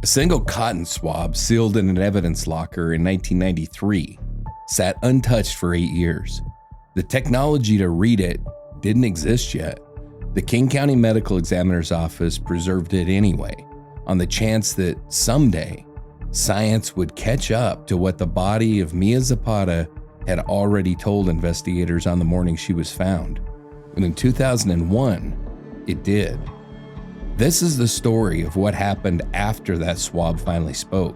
A single cotton swab sealed in an evidence locker in 1993 sat untouched for 8 years. The technology to read it didn't exist yet. The King County Medical Examiner's Office preserved it anyway, on the chance that someday science would catch up to what the body of Mia Zapata had already told investigators on the morning she was found. And in 2001, it did. This is the story of what happened after that swab finally spoke,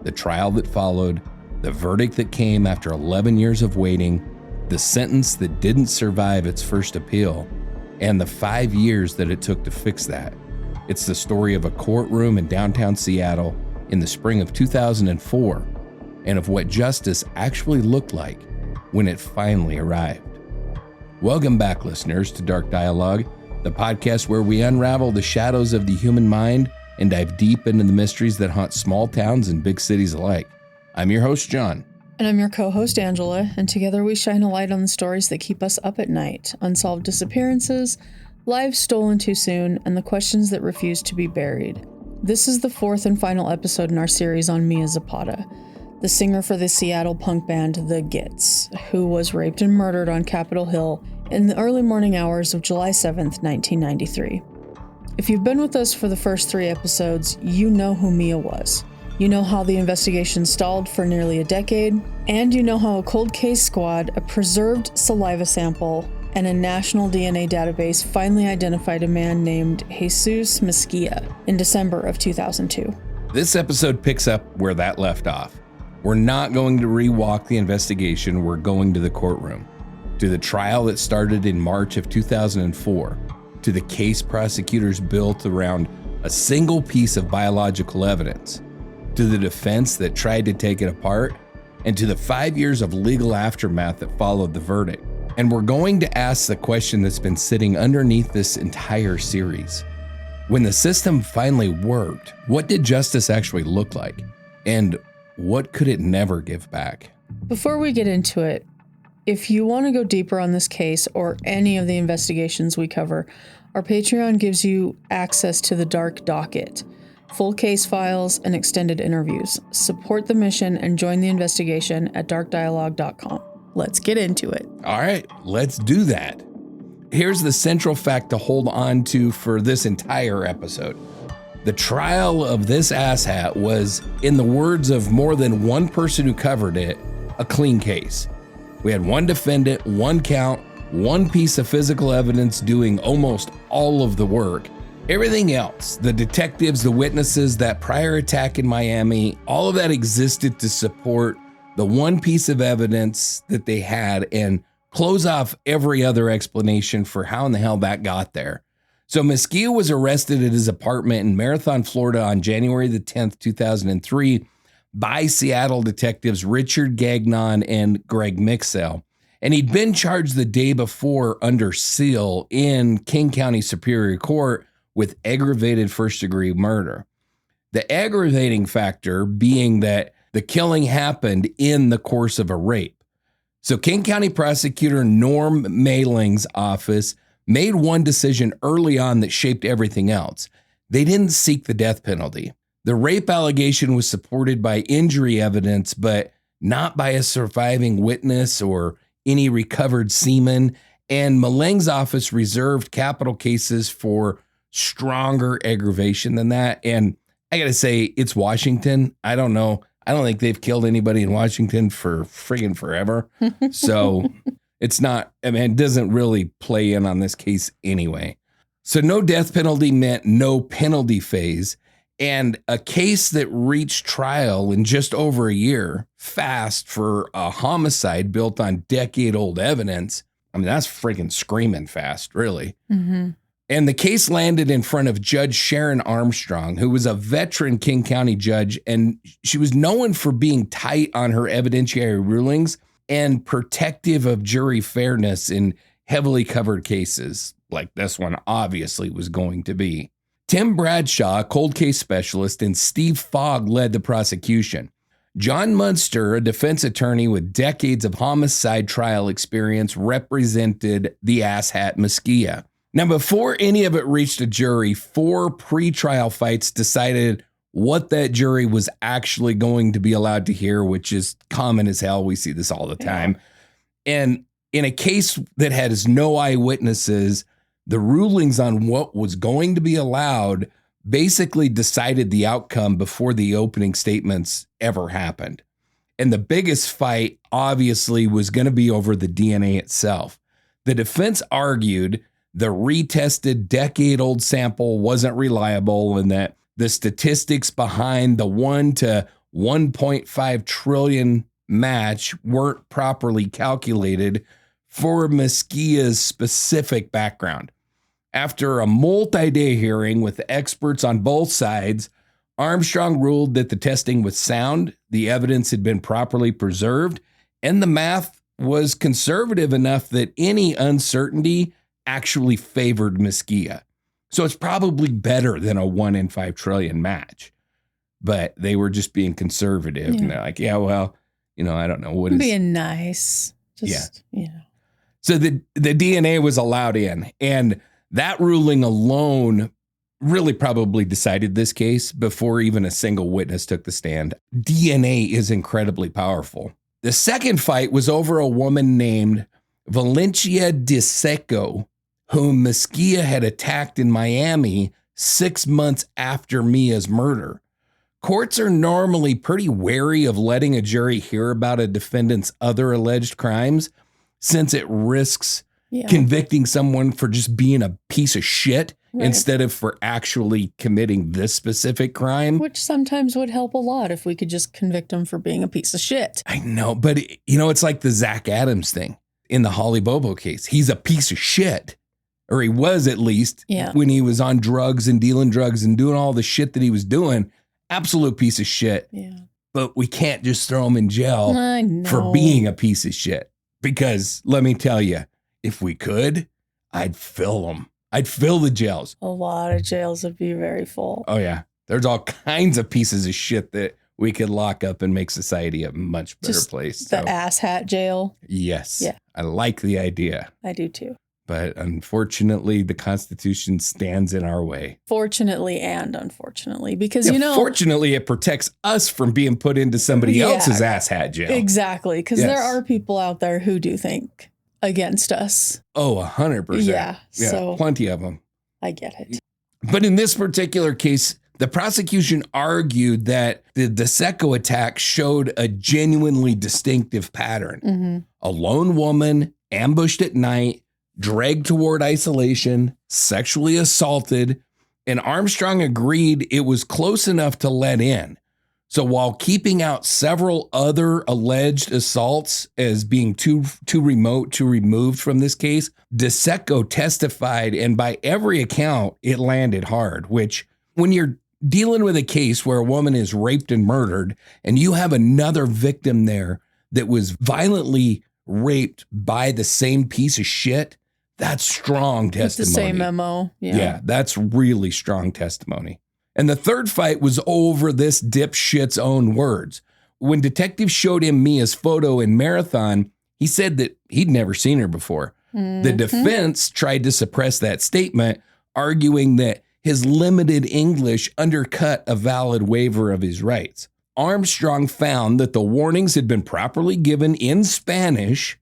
the trial that followed, the verdict that came after 11 years of waiting, the sentence that didn't survive its first appeal, and the 5 years that it took to fix that. It's the story of a courtroom in downtown Seattle in the spring of 2004, and of what justice actually looked like when it finally arrived. Welcome back, listeners, to Dark Dialogue, the podcast where we unravel the shadows of the human mind and dive deep into the mysteries that haunt small towns and big cities alike. I'm your host, John. And I'm your co-host, Angela, and together we shine a light on the stories that keep us up at night, unsolved disappearances, lives stolen too soon, and the questions that refuse to be buried. This is the fourth and final episode in our series on Mia Zapata, the singer for the Seattle punk band The Gits, who was raped and murdered on Capitol Hill in the early morning hours of July 7th, 1993. If you've been with us for the first 3 episodes, you know who Mia was. You know how the investigation stalled for nearly a decade, and you know how a cold case squad, a preserved saliva sample, and a national DNA database finally identified a man named Jesus Mezquia in December of 2002. This episode picks up where that left off. We're not going to rewalk the investigation, we're going to the courtroom, to the trial that started in March of 2004, to the case prosecutors built around a single piece of biological evidence, to the defense that tried to take it apart, and to the 5 years of legal aftermath that followed the verdict. And we're going to ask the question that's been sitting underneath this entire series. When the system finally worked, what did justice actually look like? And what could it never give back? Before we get into it, if you want to go deeper on this case or any of the investigations we cover, our Patreon gives you access to the Dark Docket, full case files, and extended interviews. Support the mission and join the investigation at darkdialogue.com. Let's get into it. All right, let's do that. Here's the central fact to hold on to for this entire episode. The trial of this asshat was, in the words of more than one person who covered it, a clean case. We had one defendant, one count, one piece of physical evidence doing almost all of the work. Everything else, the detectives, the witnesses, that prior attack in Miami, all of that existed to support the one piece of evidence that they had and close off every other explanation for how in the hell that got there. So Mezquia was arrested at his apartment in Marathon, Florida on January the 10th, 2003 by Seattle detectives Richard Gagnon and Greg Mixell. And he'd been charged the day before under seal in King County Superior Court with aggravated first-degree murder. The aggravating factor being that the killing happened in the course of a rape. So King County Prosecutor Norm Mailing's office made one decision early on that shaped everything else. They didn't seek the death penalty. The rape allegation was supported by injury evidence, but not by a surviving witness or any recovered semen. And Mailing's office reserved capital cases for stronger aggravation than that. And I gotta say, it's Washington. I don't know. I don't think they've killed anybody in Washington for friggin' forever. So it's not, I mean, it doesn't really play in on this case anyway. So no death penalty meant no penalty phase. And a case that reached trial in just over a year, fast for a homicide built on decade-old evidence. I mean, that's freaking screaming fast, really. Mm-hmm. And the case landed in front of Judge Sharon Armstrong, who was a veteran King County judge, and she was known for being tight on her evidentiary rulings and protective of jury fairness in heavily covered cases, like this one obviously was going to be. Tim Bradshaw, a cold case specialist, and Steve Fogg led the prosecution. John Munster, a defense attorney with decades of homicide trial experience, represented the asshat Mezquia. Now, before any of it reached a jury, 4 pretrial fights decided what that jury was actually going to be allowed to hear, which is common as hell. We see this all the time. And in a case that has no eyewitnesses, the rulings on what was going to be allowed basically decided the outcome before the opening statements ever happened. And the biggest fight, obviously, was going to be over the DNA itself. The defense argued the retested decade-old sample wasn't reliable and that the statistics behind the 1 to 1.5 trillion match weren't properly calculated for Mezquia's specific background. After a multi-day hearing with experts on both sides, Armstrong ruled that the testing was sound, the evidence had been properly preserved, and the math was conservative enough that any uncertainty actually favored Mezquia. So it's probably better than a 1 in 5 trillion match. But they were just being conservative. And they're like, yeah, well, I don't know what is being nice. Just, So the DNA was allowed in, and that ruling alone really probably decided this case before even a single witness took the stand. DNA is incredibly powerful. The second fight was over a woman named Valencia de Seco, whom Mezquia had attacked in Miami 6 months after Mia's murder. Courts are normally pretty wary of letting a jury hear about a defendant's other alleged crimes since it risks convicting someone for just being a piece of shit instead of for actually committing this specific crime. Which sometimes would help a lot if we could just convict him for being a piece of shit. I know, but it's like the Zach Adams thing in the Holly Bobo case. He's a piece of shit. Or he was, at least, when he was on drugs and dealing drugs and doing all the shit that he was doing. Absolute piece of shit. Yeah. But we can't just throw him in jail for being a piece of shit. Because let me tell you, if we could, I'd fill them. I'd fill the jails. A lot of jails would be very full. Oh, yeah. There's all kinds of pieces of shit that we could lock up and make society a much better place. The asshat jail. Yes. Yeah. I like the idea. I do too. But unfortunately, the Constitution stands in our way. Fortunately and unfortunately, because, fortunately, it protects us from being put into somebody else's asshat jail. Exactly. Because there are people out there who do think against us. Oh, 100%. Yeah. So plenty of them. I get it. But in this particular case, the prosecution argued that the DeSecco attack showed a genuinely distinctive pattern. Mm-hmm. A lone woman ambushed at night, dragged toward isolation, sexually assaulted, and Armstrong agreed it was close enough to let in. So while keeping out several other alleged assaults as being too remote to removed from this case, DeSecco testified, and by every account, it landed hard, which when you're dealing with a case where a woman is raped and murdered, and you have another victim there that was violently raped by the same piece of shit, that's strong testimony. It's the same MO. Yeah, that's really strong testimony. And the third fight was over this dipshit's own words. When detectives showed him Mia's photo in Marathon, he said that he'd never seen her before. Mm-hmm. The defense tried to suppress that statement, arguing that his limited English undercut a valid waiver of his rights. Armstrong found that the warnings had been properly given in Spanish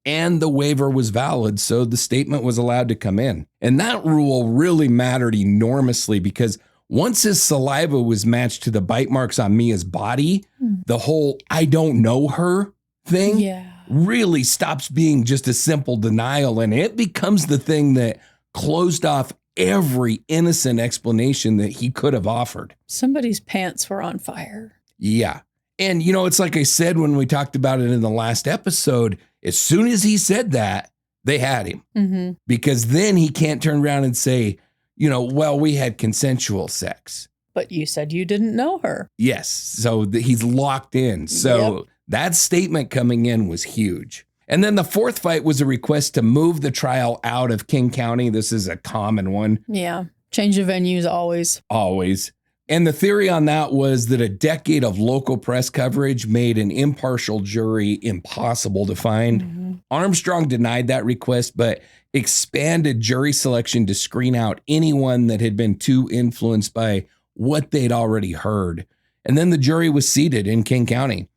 and the waiver was valid, so the statement was allowed to come in. And that rule really mattered enormously because once his saliva was matched to the bite marks on Mia's body, the whole I don't know her thing really stops being just a simple denial, and it becomes the thing that closed off every innocent explanation that he could have offered. Somebody's pants were on fire. Yeah. And, it's like I said when we talked about it in the last episode, as soon as he said that, they had him. Mm-hmm. Because then he can't turn around and say, well, we had consensual sex. But you said you didn't know her. Yes. So he's locked in. So that statement coming in was huge. And then the fourth fight was a request to move the trial out of King County. This is a common one. Yeah. Change of venues always. Always. And the theory on that was that a decade of local press coverage made an impartial jury impossible to find. Mm-hmm. Armstrong denied that request, but expanded jury selection to screen out anyone that had been too influenced by what they'd already heard. And then the jury was seated in King County.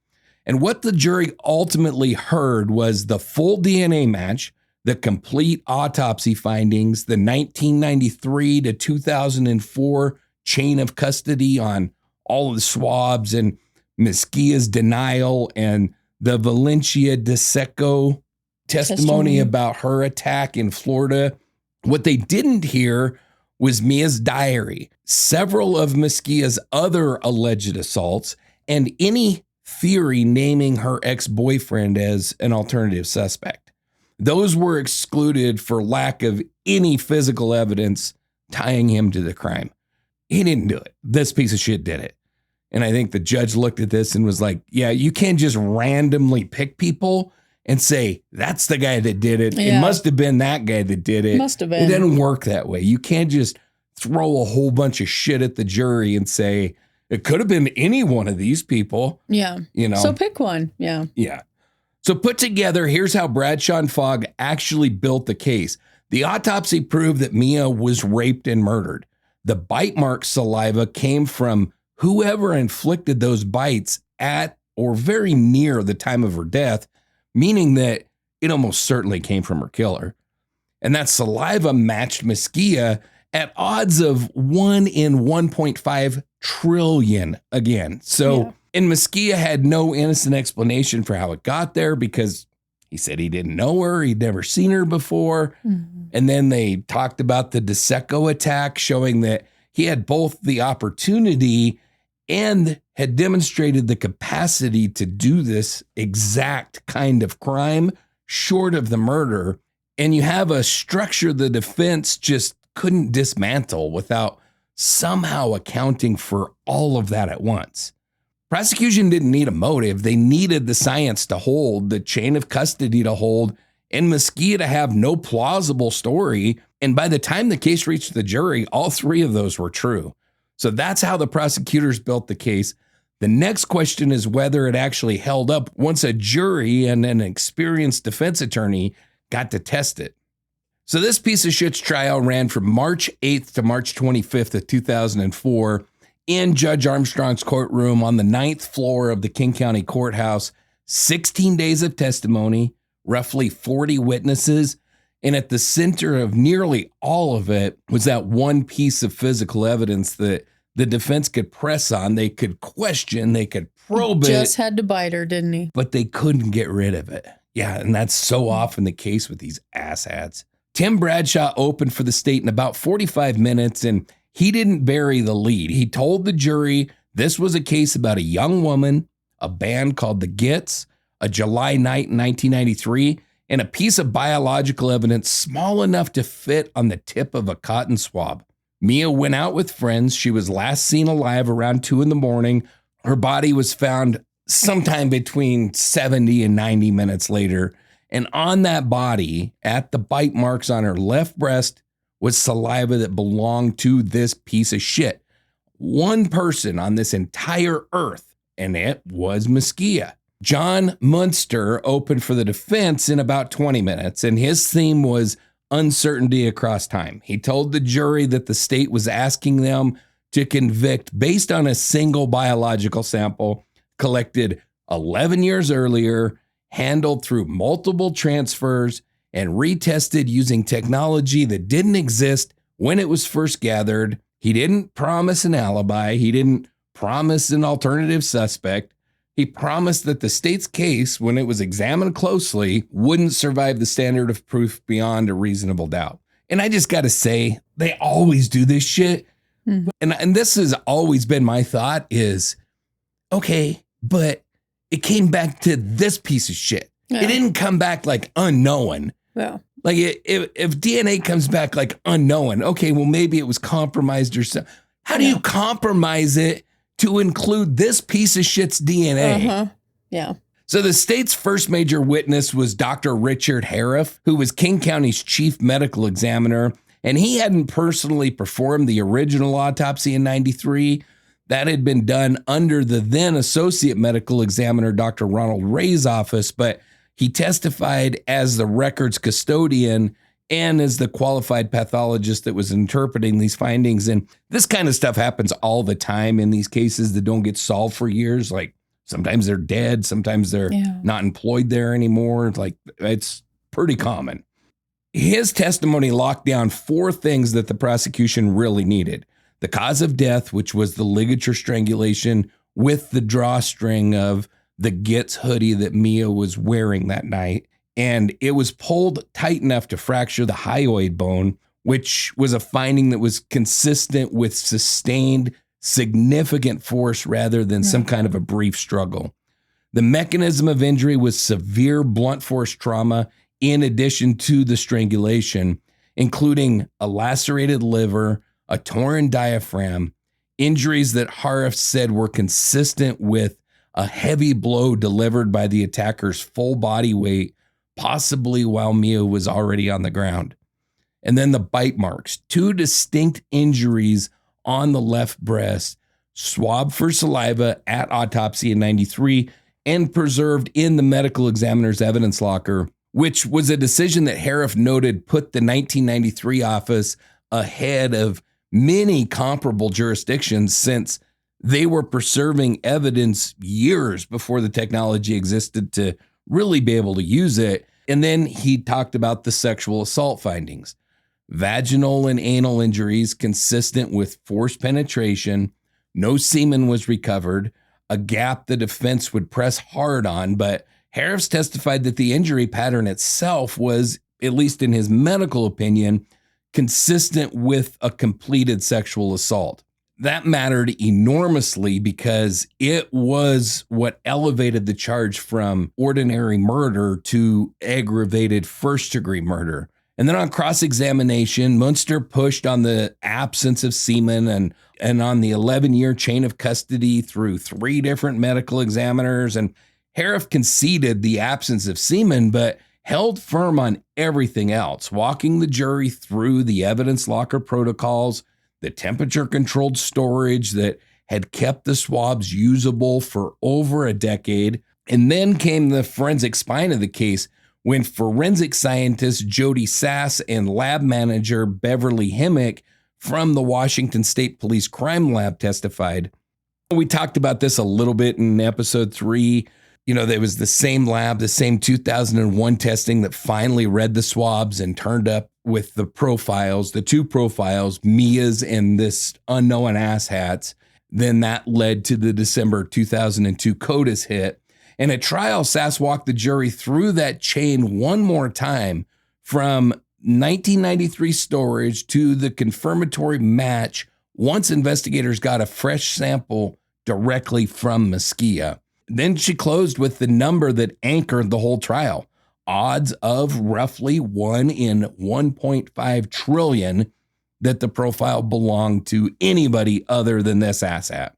And what the jury ultimately heard was the full DNA match, the complete autopsy findings, the 1993 to 2004 chain of custody on all of the swabs, and Mezquia's denial, and the Valencia de Seco testimony about her attack in Florida. What they didn't hear was Mia's diary, several of Mezquia's other alleged assaults, and any theory naming her ex-boyfriend as an alternative suspect. Those were excluded for lack of any physical evidence tying him to the crime. He didn't do it. This piece of shit did it. And I think the judge looked at this and was like, yeah, you can't just randomly pick people and say, that's the guy that did it. Yeah. It must have been that guy that did it. Must have been. It doesn't work that way. You can't just throw a whole bunch of shit at the jury and say, it could have been any one of these people. Yeah. You know? So pick one. Yeah. Yeah. So put together, here's how Bradshaw and Fogg actually built the case. The autopsy proved that Mia was raped and murdered. The bite mark saliva came from whoever inflicted those bites at or very near the time of her death, meaning that it almost certainly came from her killer. And that saliva matched Mezquia at odds of 1 in 1.5 trillion again. So, and Mezquia had no innocent explanation for how it got there because he said he didn't know her. He'd never seen her before. Mm-hmm. And then they talked about the De Seco attack, showing that he had both the opportunity and had demonstrated the capacity to do this exact kind of crime short of the murder. And you have a structure the defense just couldn't dismantle without somehow accounting for all of that at once. Prosecution didn't need a motive. They needed the science to hold, the chain of custody to hold, and Mezquia to have no plausible story. And by the time the case reached the jury, all three of those were true. So that's how the prosecutors built the case. The next question is whether it actually held up once a jury and an experienced defense attorney got to test it. So this piece of shit's trial ran from March 8th to March 25th of 2004 in Judge Armstrong's courtroom on the 9th floor of the King County Courthouse. 16 days of testimony, roughly 40 witnesses, and at the center of nearly all of it was that one piece of physical evidence that the defense could press on. They could question, they could probe it. Just had to bite her, didn't he? But they couldn't get rid of it. Yeah, and that's so often the case with these asshats. Tim Bradshaw opened for the state in about 45 minutes, and he didn't bury the lead. He told the jury this was a case about a young woman, a band called the Gits, a July night in 1993, and a piece of biological evidence small enough to fit on the tip of a cotton swab. Mia went out with friends. She was last seen alive around 2 a.m. Her body was found sometime between 70 and 90 minutes later. And on that body, at the bite marks on her left breast, was saliva that belonged to this piece of shit. One person on this entire earth, and it was Mezquia. John Munster opened for the defense in about 20 minutes, and his theme was uncertainty across time. He told the jury that the state was asking them to convict based on a single biological sample collected 11 years earlier, handled through multiple transfers, and retested using technology that didn't exist when it was first gathered. He didn't promise an alibi. He didn't promise an alternative suspect. He promised that the state's case, when it was examined closely, wouldn't survive the standard of proof beyond a reasonable doubt. And I just got to say, they always do this shit. Mm-hmm. And this has always been my thought is, okay, but it came back to this piece of shit. Yeah. It didn't come back like unknown. Yeah. Like if DNA comes back like unknown, okay, well, maybe it was compromised or something. How do you compromise it to include this piece of shit's DNA? Uh-huh. Yeah. So the state's first major witness was Dr. Richard Hariff, who was King County's chief medical examiner, and he hadn't personally performed the original autopsy in 93. That had been done under the then associate medical examiner, Dr. Ronald Ray's office, but he testified as the record's custodian and as the qualified pathologist that was interpreting these findings. And this kind of stuff happens all the time in these cases that don't get solved for years. Like sometimes they're dead, sometimes they're not employed there anymore. Like it's pretty common. His testimony locked down 4 things that the prosecution really needed. The cause of death, which was the ligature strangulation with the drawstring of the Gits hoodie that Mia was wearing that night. And it was pulled tight enough to fracture the hyoid bone, which was a finding that was consistent with sustained, significant force rather than some kind of a brief struggle. The mechanism of injury was severe blunt force trauma in addition to the strangulation, including a lacerated liver, a torn diaphragm, injuries that Harif said were consistent with a heavy blow delivered by the attacker's full body weight, possibly while Mia was already on the ground. And then the bite marks, 2 distinct injuries on the left breast, swabbed for saliva at autopsy in 93 and preserved in the medical examiner's evidence locker, which was a decision that Harif noted put the 1993 office ahead of many comparable jurisdictions since they were preserving evidence years before the technology existed to really be able to use it. And then he talked about the sexual assault findings. Vaginal and anal injuries consistent with forced penetration. No semen was recovered, a gap the defense would press hard on, but Harris testified that the injury pattern itself was, at least in his medical opinion, consistent with a completed sexual assault. That mattered enormously because it was what elevated the charge from ordinary murder to aggravated first-degree murder. And then on cross-examination, Munster pushed on the absence of semen and on the 11-year chain of custody through 3 different medical examiners. And Harif conceded the absence of semen, but held firm on everything else, walking the jury through the evidence locker protocols, the temperature-controlled storage that had kept the swabs usable for over a decade. And then came the forensic spine of the case when forensic scientist Jody Sass and lab manager Beverly Himmick from the Washington State Police Crime Lab testified. We talked about this a little bit in episode 3. You know, there was the same lab, the same 2001 testing that finally read the swabs and turned up with the profiles, the 2 profiles, Mia's and this unknown asshats. Then that led to the December 2002 CODIS hit. And at trial, Sass walked the jury through that chain one more time from 1993 storage to the confirmatory match once investigators got a fresh sample directly from Mezquia. Then she closed with the number that anchored the whole trial. Odds of roughly 1 in 1.5 trillion that the profile belonged to anybody other than this asshat.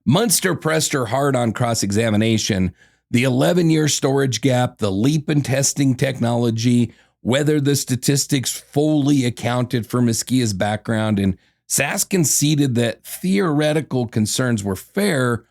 Munster pressed her hard on cross-examination. The 11-year storage gap, the leap in testing technology, whether the statistics fully accounted for Mezquia's background, and Sass conceded that theoretical concerns were fair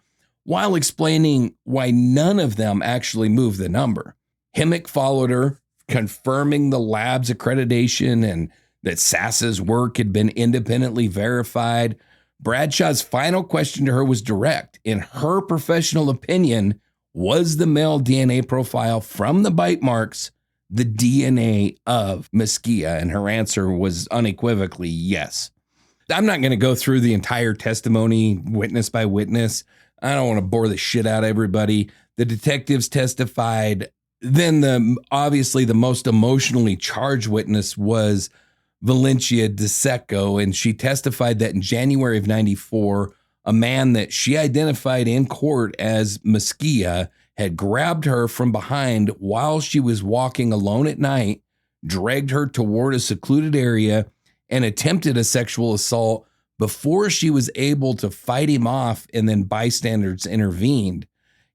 while explaining why none of them actually moved the number. Himmick followed her, confirming the lab's accreditation and that Sass's work had been independently verified. Bradshaw's final question to her was direct. In her professional opinion, was the male DNA profile from the bite marks the DNA of Mezquia? And her answer was unequivocally yes. I'm not going to go through the entire testimony, witness by witness. I don't want to bore the shit out of everybody. The detectives testified. Then obviously the most emotionally charged witness was Valencia DeSecco, and she testified that in January of 94, a man that she identified in court as Mezquia had grabbed her from behind while she was walking alone at night, dragged her toward a secluded area, and attempted a sexual assault before she was able to fight him off, and then bystanders intervened.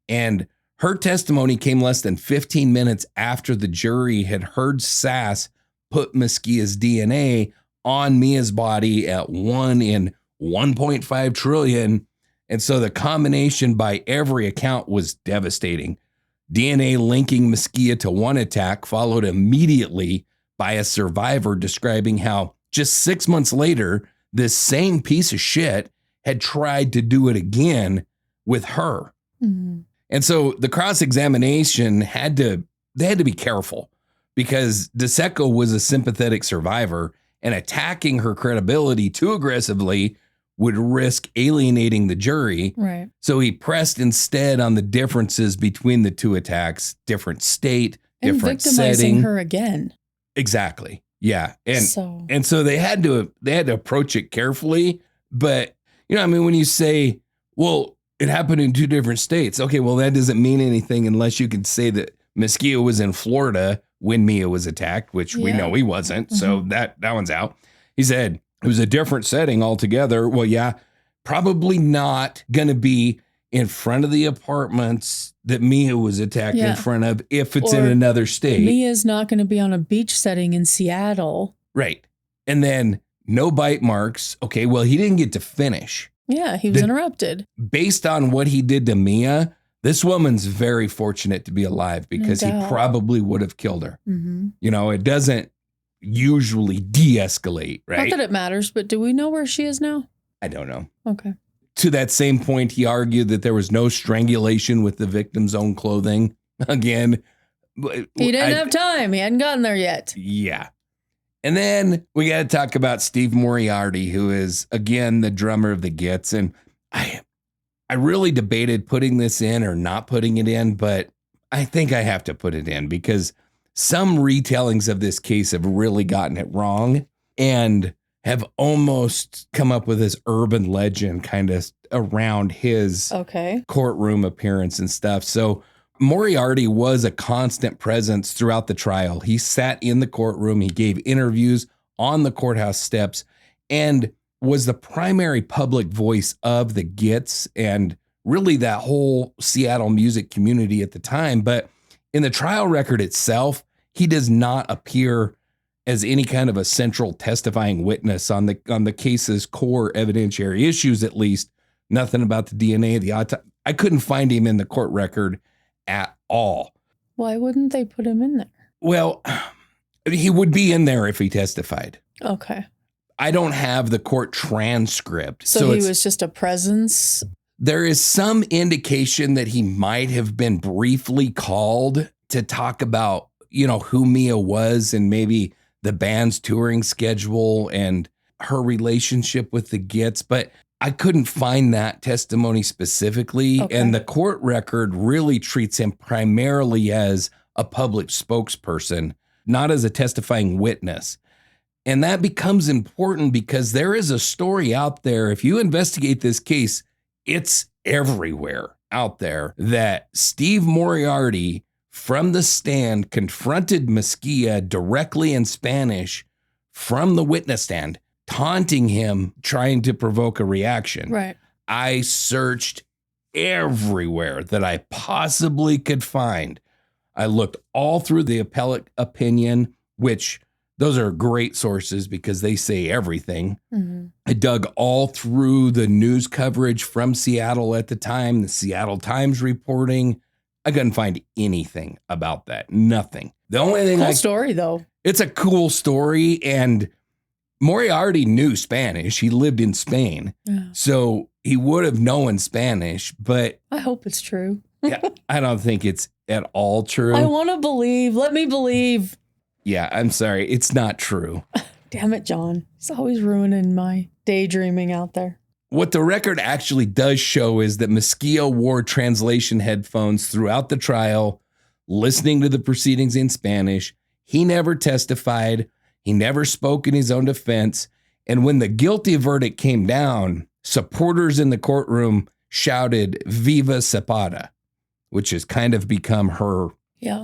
And her testimony came less than 15 minutes after the jury had heard Sass put Mezquia's DNA on Mia's body at 1 in 1.5 trillion. And so the combination by every account was devastating. DNA linking Mezquia to one attack followed immediately by a survivor describing how just 6 months later, this same piece of shit had tried to do it again with her. Mm-hmm. And so the cross-examination they had to be careful because DeSecco was a sympathetic survivor, and attacking her credibility too aggressively would risk alienating the jury. Right. So he pressed instead on the differences between the two attacks, different state, And different victimizing setting. her again. Exactly. Yeah. And So so they had to approach it carefully. But, I mean, when you say, well, it happened in two different states. Okay, well, that doesn't mean anything unless you can say that Mezquia was in Florida when Mia was attacked, which we know he wasn't. Mm-hmm. So that one's out. He said it was a different setting altogether. Well, yeah, probably not going to be in front of the apartments that Mia was attacked in front of if it's in another state. Mia's not going to be on a beach setting in Seattle. Right. And then no bite marks. Okay, well, he didn't get to finish. Yeah, he was interrupted. Based on what he did to Mia, this woman's very fortunate to be alive because he probably would have killed her. Mm-hmm. It doesn't usually de-escalate, right? Not that it matters, but do we know where she is now? I don't know. Okay. To that same point, he argued that there was no strangulation with the victim's own clothing. Again, he didn't have time. He hadn't gotten there yet. Yeah. And then we got to talk about Steve Moriarty, who is, again, the drummer of the Gits. And I really debated putting this in or not putting it in, but I think I have to put it in because some retellings of this case have really gotten it wrong and have almost come up with this urban legend kind of around his courtroom appearance and stuff. So Moriarty was a constant presence throughout the trial. He sat in the courtroom. He gave interviews on the courthouse steps and was the primary public voice of the Gits and really that whole Seattle music community at the time. But in the trial record itself, he does not appear as any kind of a central testifying witness on the case's core evidentiary issues, at least. Nothing about the DNA, the autopsy. I couldn't find him in the court record at all. Why wouldn't they put him in there? Well, he would be in there if he testified. Okay. I don't have the court transcript. So he was just a presence? There is some indication that he might have been briefly called to talk about, who Mia was and maybe the band's touring schedule and her relationship with the Gits, but I couldn't find that testimony specifically. Okay. And the court record really treats him primarily as a public spokesperson, not as a testifying witness. And that becomes important because there is a story out there. If you investigate this case, it's everywhere out there that Steve Moriarty from the stand confronted Mezquia directly in Spanish from the witness stand, taunting him, trying to provoke a reaction. Right. I searched everywhere that I possibly could find. I looked all through the appellate opinion, which those are great sources because they say everything. Mm-hmm. I dug all through the news coverage from Seattle at the time, the Seattle Times reporting. I couldn't find anything about that. Nothing. The only thing cool story, though. It's a cool story, and Moriarty knew Spanish. He lived in Spain, so he would have known Spanish, but I hope it's true. Yeah, I don't think it's at all true. I want to believe. Let me believe. Yeah, I'm sorry. It's not true. Damn it, John. He's always ruining my daydreaming out there. What the record actually does show is that Mezquia wore translation headphones throughout the trial, listening to the proceedings in Spanish. He never testified. He never spoke in his own defense. And when the guilty verdict came down, supporters in the courtroom shouted "Viva Zapata," which has kind of become her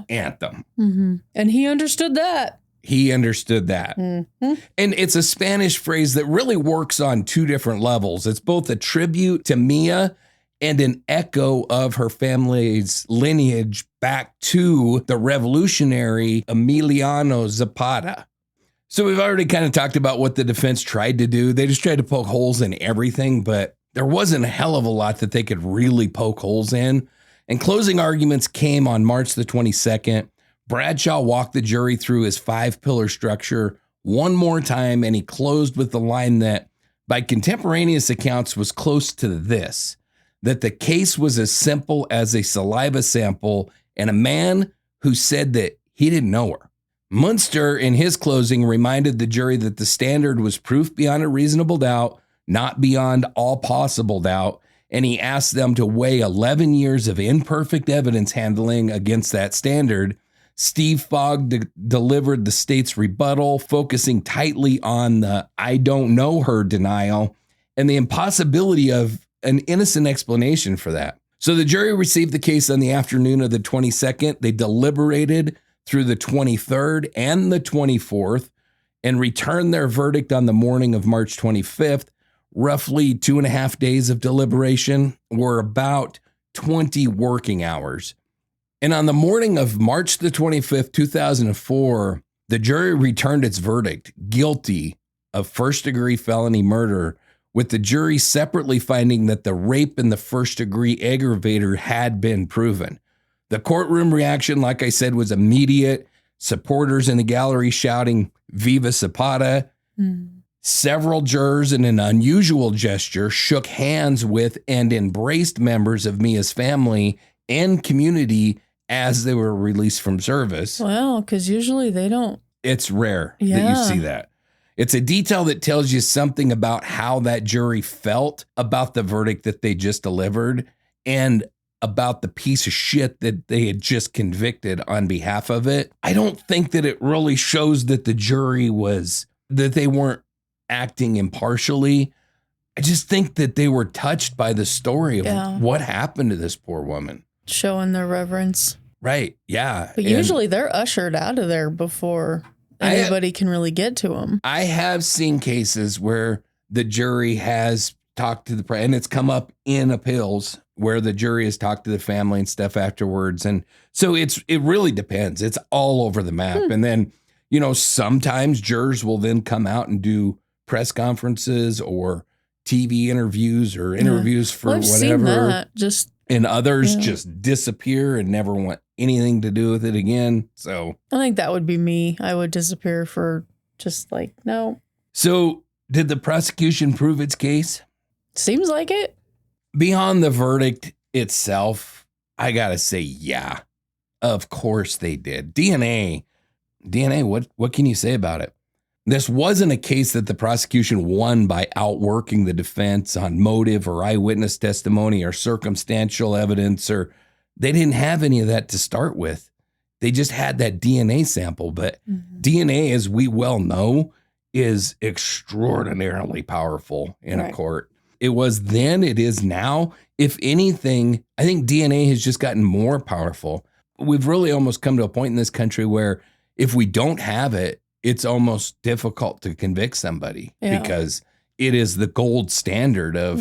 anthem. Mm-hmm. And he understood that. He understood that. Mm-hmm. And it's a Spanish phrase that really works on two different levels. It's both a tribute to Mia and an echo of her family's lineage back to the revolutionary Emiliano Zapata. So we've already kind of talked about what the defense tried to do. They just tried to poke holes in everything, but there wasn't a hell of a lot that they could really poke holes in. And closing arguments came on March the 22nd. Bradshaw walked the jury through his 5-pillar structure one more time, and he closed with the line that, by contemporaneous accounts, was close to this, that the case was as simple as a saliva sample and a man who said that he didn't know her. Munster, in his closing, reminded the jury that the standard was proof beyond a reasonable doubt, not beyond all possible doubt, and he asked them to weigh 11 years of imperfect evidence handling against that standard. Steve Fogg delivered the state's rebuttal, focusing tightly on the "I don't know her" denial and the impossibility of an innocent explanation for that. So the jury received the case on the afternoon of the 22nd. They deliberated through the 23rd and the 24th and returned their verdict on the morning of March 25th. Roughly 2.5 days of deliberation were about 20 working hours. And on the morning of March the 25th, 2004, the jury returned its verdict, guilty of first-degree felony murder, with the jury separately finding that the rape and the first-degree aggravator had been proven. The courtroom reaction, like I said, was immediate. Supporters in the gallery shouting, "Viva Zapata." Several jurors, in an unusual gesture, shook hands with and embraced members of Mia's family and community as they were released from service. Well, because usually they don't. It's rare that you see that. It's a detail that tells you something about how that jury felt about the verdict that they just delivered and about the piece of shit that they had just convicted on behalf of it. I don't think that it really shows that the jury that they weren't acting impartially. I just think that they were touched by the story of what happened to this poor woman. Showing their reverence. Right, yeah. But usually they're ushered out of there before anybody can really get to them. I have seen cases where the jury has talked to and it's come up in appeals where the jury has talked to the family and stuff afterwards. And so it really depends. It's all over the map. And then, sometimes jurors will then come out and do press conferences or TV interviews or interviews for I've whatever. Seen that. And others just disappear and never want anything to do with it again. So I think that would be me. I would disappear for just no. So did the prosecution prove its case? Seems like it. Beyond the verdict itself, I got to say, yeah, of course they did. DNA, what can you say about it? This wasn't a case that the prosecution won by outworking the defense on motive or eyewitness testimony or circumstantial evidence, or they didn't have any of that to start with. They just had that DNA sample. But DNA, as we well know, is extraordinarily powerful in a court. It was then, it is now. If anything, I think DNA has just gotten more powerful. We've really almost come to a point in this country where if we don't have it, it's almost difficult to convict somebody because it is the gold standard of,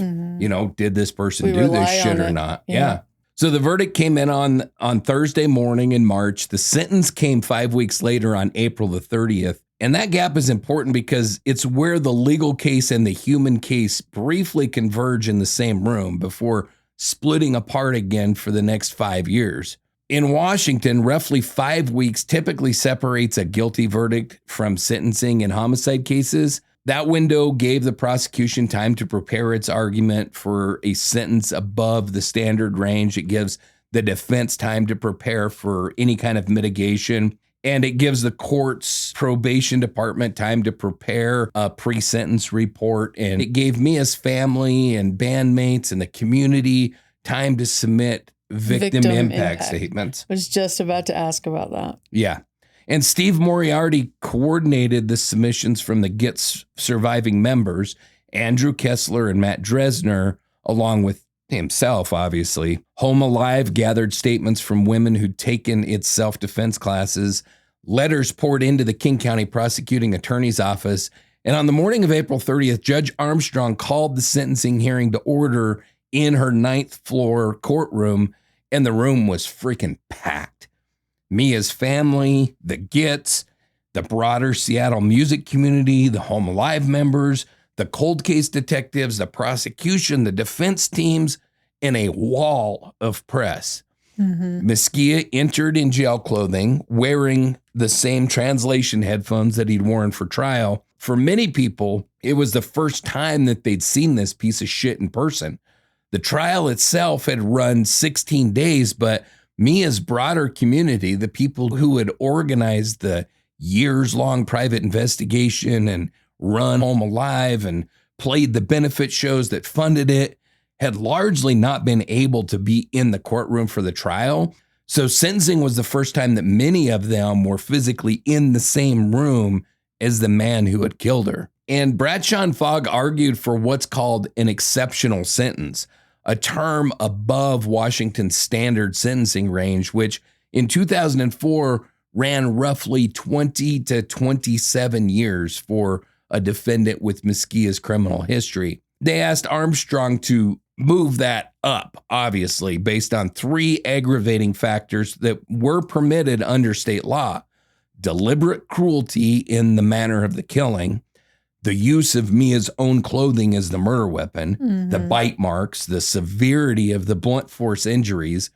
did this person do this shit or not? Yeah. So the verdict came in on Thursday morning in March. The sentence came 5 weeks later on April the 30th. And that gap is important because it's where the legal case and the human case briefly converge in the same room before splitting apart again for the next 5 years. In Washington, roughly 5 weeks typically separates a guilty verdict from sentencing in homicide cases. That window gave the prosecution time to prepare its argument for a sentence above the standard range. It gives the defense time to prepare for any kind of mitigation. And it gives the court's probation department time to prepare a pre-sentence report. And it gave Mia's family and bandmates and the community time to submit victim impact statements. I was just about to ask about that. Yeah. And Steve Moriarty coordinated the submissions from the Gits surviving members, Andrew Kessler and Matt Dresner, along with himself, obviously. Home Alive gathered statements from women who'd taken its self-defense classes. Letters poured into the King County Prosecuting Attorney's Office. And on the morning of April 30th, Judge Armstrong called the sentencing hearing to order in her 9th floor courtroom, and the room was freaking packed. Mia's family, the Gits, the broader Seattle music community, the Home Alive members, the cold case detectives, the prosecution, the defense teams, and a wall of press. Mezquia entered in jail clothing, wearing the same translation headphones that he'd worn for trial. For many people, it was the first time that they'd seen this piece of shit in person. The trial itself had run 16 days, but Mia's broader community, the people who had organized the years-long private investigation and run Home Alive and played the benefit shows that funded it, had largely not been able to be in the courtroom for the trial. So sentencing was the first time that many of them were physically in the same room as the man who had killed her. And Bradshaw and Fogg argued for what's called an exceptional sentence, a term above Washington's standard sentencing range, which in 2004 ran roughly 20 to 27 years for a defendant with Mezquia's criminal history. They asked Armstrong to move that up, obviously, based on 3 aggravating factors that were permitted under state law: deliberate cruelty in the manner of the killing, the use of Mia's own clothing as the murder weapon, the bite marks, the severity of the blunt force injuries,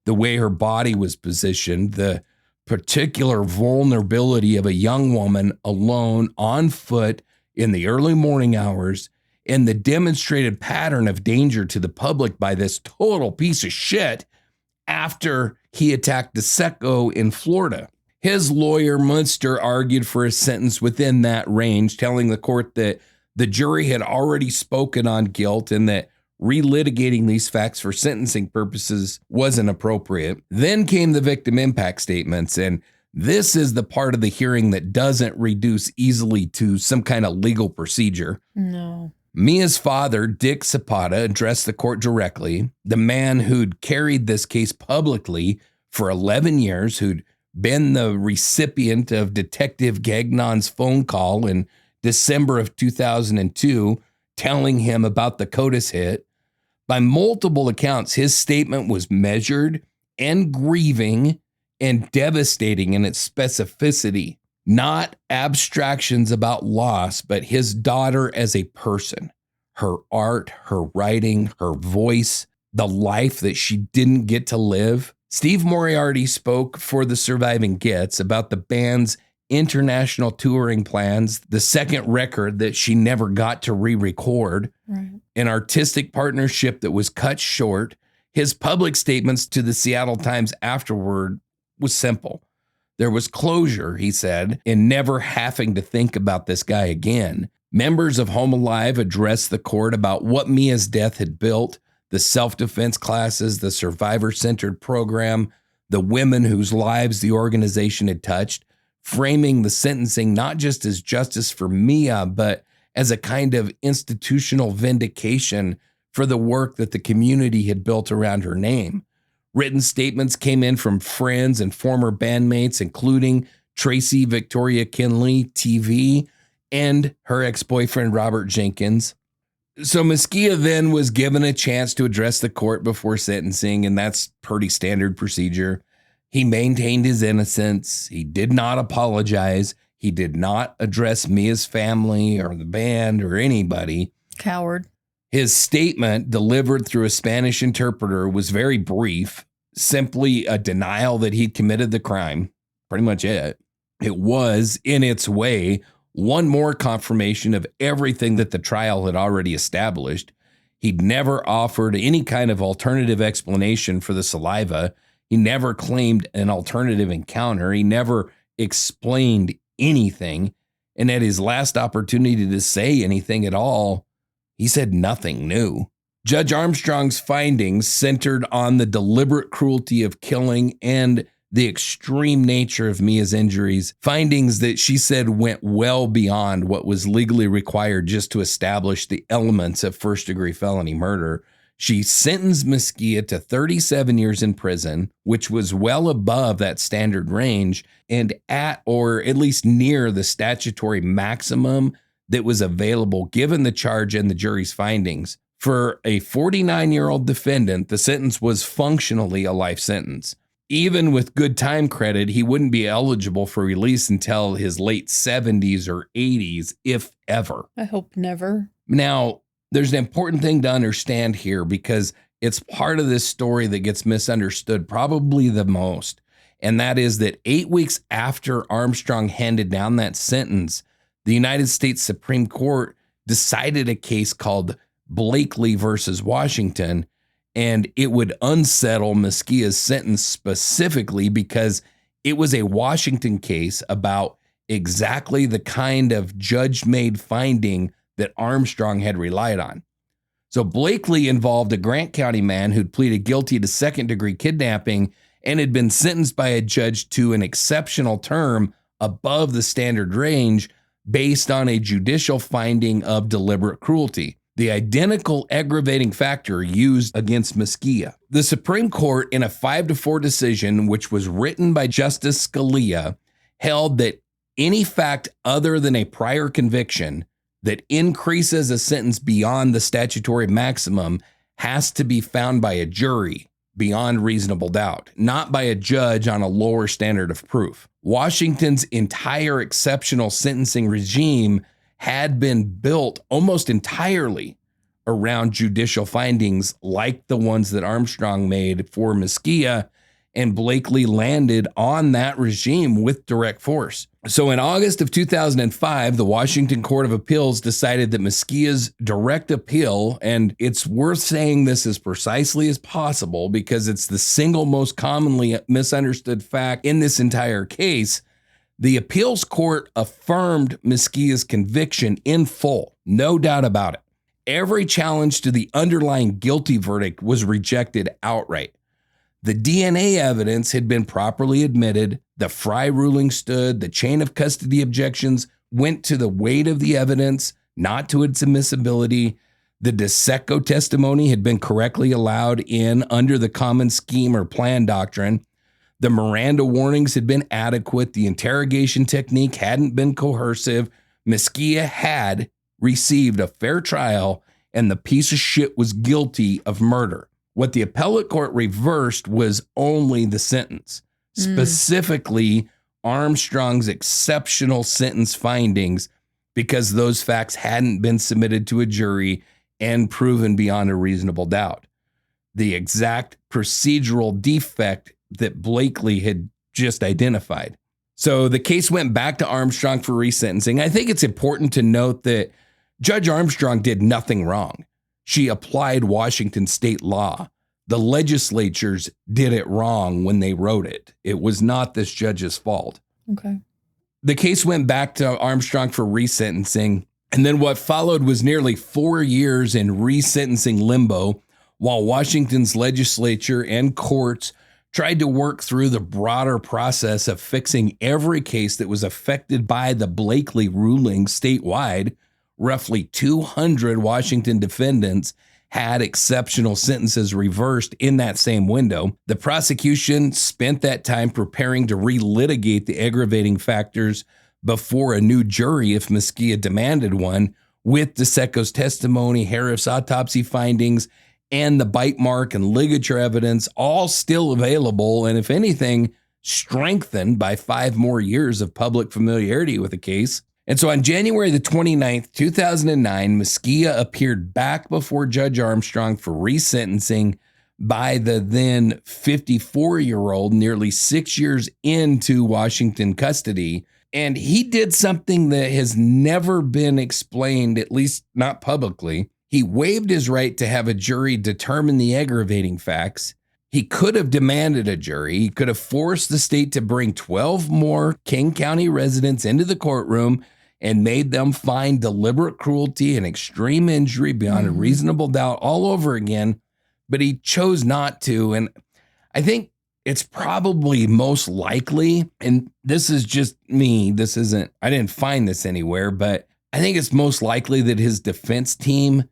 the way her body was positioned, the particular vulnerability of a young woman alone on foot in the early morning hours, and the demonstrated pattern of danger to the public by this total piece of shit after he attacked DeSecco in Florida. His lawyer, Munster, argued for a sentence within that range, telling the court that the jury had already spoken on guilt and that relitigating these facts for sentencing purposes wasn't appropriate. Then came the victim impact statements, and this is the part of the hearing that doesn't reduce easily to some kind of legal procedure. No. Mia's father, Dick Zapata, addressed the court directly, the man who'd carried this case publicly for 11 years, who'd been the recipient of Detective Gagnon's phone call in December of 2002, telling him about the CODIS hit. By multiple accounts, his statement was measured and grieving and devastating in its specificity. Not abstractions about loss, but his daughter as a person, her art, her writing, her voice, the life that she didn't get to live. Steve Moriarty spoke for the surviving Gits about the band's international touring plans, the second record that she never got to re-record, an artistic partnership that was cut short. His public statements to the Seattle Times afterward was simple. There was closure, he said, in never having to think about this guy again. Members of Home Alive addressed the court about what Mia's death had built, the self-defense classes, the survivor-centered program, the women whose lives the organization had touched, framing the sentencing not just as justice for Mia, but as a kind of institutional vindication for the work that the community had built around her name. Written statements came in from friends and former bandmates, including Tracy Victoria Kinley, TV, and her ex-boyfriend, Robert Jenkins. So Mezquia then was given a chance to address the court before sentencing, and that's pretty standard procedure. He maintained his innocence. He did not apologize. He did not address Mia's family or the band or anybody. Coward. His statement, delivered through a Spanish interpreter, was very brief, simply a denial that he'd committed the crime. Pretty much it. It was, in its way, one more confirmation of everything that the trial had already established. He'd never offered any kind of alternative explanation for the saliva. He never claimed an alternative encounter. He never explained anything. And at his last opportunity to say anything at all, he said nothing new. Judge Armstrong's findings centered on the deliberate cruelty of killing and the extreme nature of Mia's injuries, findings that she said went well beyond what was legally required just to establish the elements of first-degree felony murder. She sentenced Mezquia to 37 years in prison, which was well above that standard range and at or at least near the statutory maximum that was available given the charge and the jury's findings. For a 49-year-old defendant, the sentence was functionally a life sentence. Even with good time credit, he wouldn't be eligible for release until his late 70s or 80s, if ever. I hope never. Now, there's an important thing to understand here because It's part of this story that gets misunderstood probably the most. And that is that 8 weeks after Armstrong handed down that sentence, the United States Supreme Court decided a case called Blakely versus Washington, and it would unsettle Mezquia's sentence specifically because it was a Washington case about exactly the kind of judge-made finding that Armstrong had relied on. So Blakely involved a Grant County man who'd pleaded guilty to second-degree kidnapping and had been sentenced by a judge to an exceptional term above the standard range based on a judicial finding of deliberate cruelty, the identical aggravating factor used against Mezquia. The Supreme Court, in a 5-4 decision, which was written by Justice Scalia, held that any fact other than a prior conviction that increases a sentence beyond the statutory maximum has to be found by a jury beyond reasonable doubt, not by a judge on a lower standard of proof. Washington's entire exceptional sentencing regime had been built almost entirely around judicial findings like the ones that Armstrong made for Mezquia, and Blakely landed on that regime with direct force. So in August of 2005, the Washington Court of Appeals decided that Mezquia's direct appeal, and it's worth saying this as precisely as possible because it's the single most commonly misunderstood fact in this entire case, the appeals court affirmed Mezquia's conviction in full, no doubt about it. Every challenge to the underlying guilty verdict was rejected outright. The DNA evidence had been properly admitted, the Fry ruling stood, the chain of custody objections went to the weight of the evidence, not to its admissibility. The DeSecco testimony had been correctly allowed in under the common scheme or plan doctrine. The Miranda warnings had been adequate. The interrogation technique hadn't been coercive. Mezquia had received a fair trial, and the piece of shit was guilty of murder. What the appellate court reversed was only the sentence, specifically Armstrong's exceptional sentence findings, because those facts hadn't been submitted to a jury and proven beyond a reasonable doubt. The exact procedural defect that Blakely had just identified. So the case went back to Armstrong for resentencing. I think it's important to note that Judge Armstrong did nothing wrong. She applied Washington state law. The legislatures did it wrong when they wrote it. It was not this judge's fault. Okay. The case went back to Armstrong for resentencing. And then what followed was nearly 4 years in resentencing limbo while Washington's legislature and courts tried to work through the broader process of fixing every case that was affected by the Blakely ruling statewide. Roughly 200 Washington defendants had exceptional sentences reversed in that same window. The prosecution spent that time preparing to relitigate the aggravating factors before a new jury if Mezquia demanded one, with DeSecco's testimony, Harris autopsy findings, and the bite mark and ligature evidence all still available, and if anything, strengthened by 5 more years of public familiarity with the case. And so on January the 29th, 2009, Mezquia appeared back before Judge Armstrong for resentencing by the then 54-year-old, nearly 6 years into Washington custody. And he did something that has never been explained, at least not publicly. He waived his right to have a jury determine the aggravating facts. He could have demanded a jury. He could have forced the state to bring 12 more King County residents into the courtroom and made them find deliberate cruelty and extreme injury beyond a reasonable doubt all over again. But he chose not to. And I think it's probably most likely, and this is just me, I didn't find this anywhere, but I think it's most likely that his defense team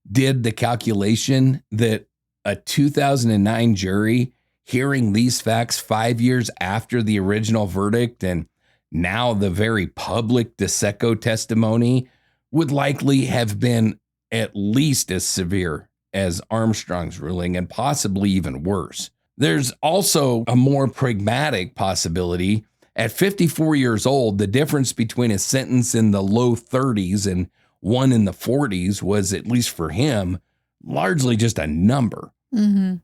did the calculation that a 2009 jury hearing these facts 5 years after the original verdict and now the very public DeSecco testimony would likely have been at least as severe as Armstrong's ruling and possibly even worse. There's also a more pragmatic possibility. At 54 years old, the difference between a sentence in the low 30s and one in the 40s was, at least for him, largely just a number. Mm-hmm.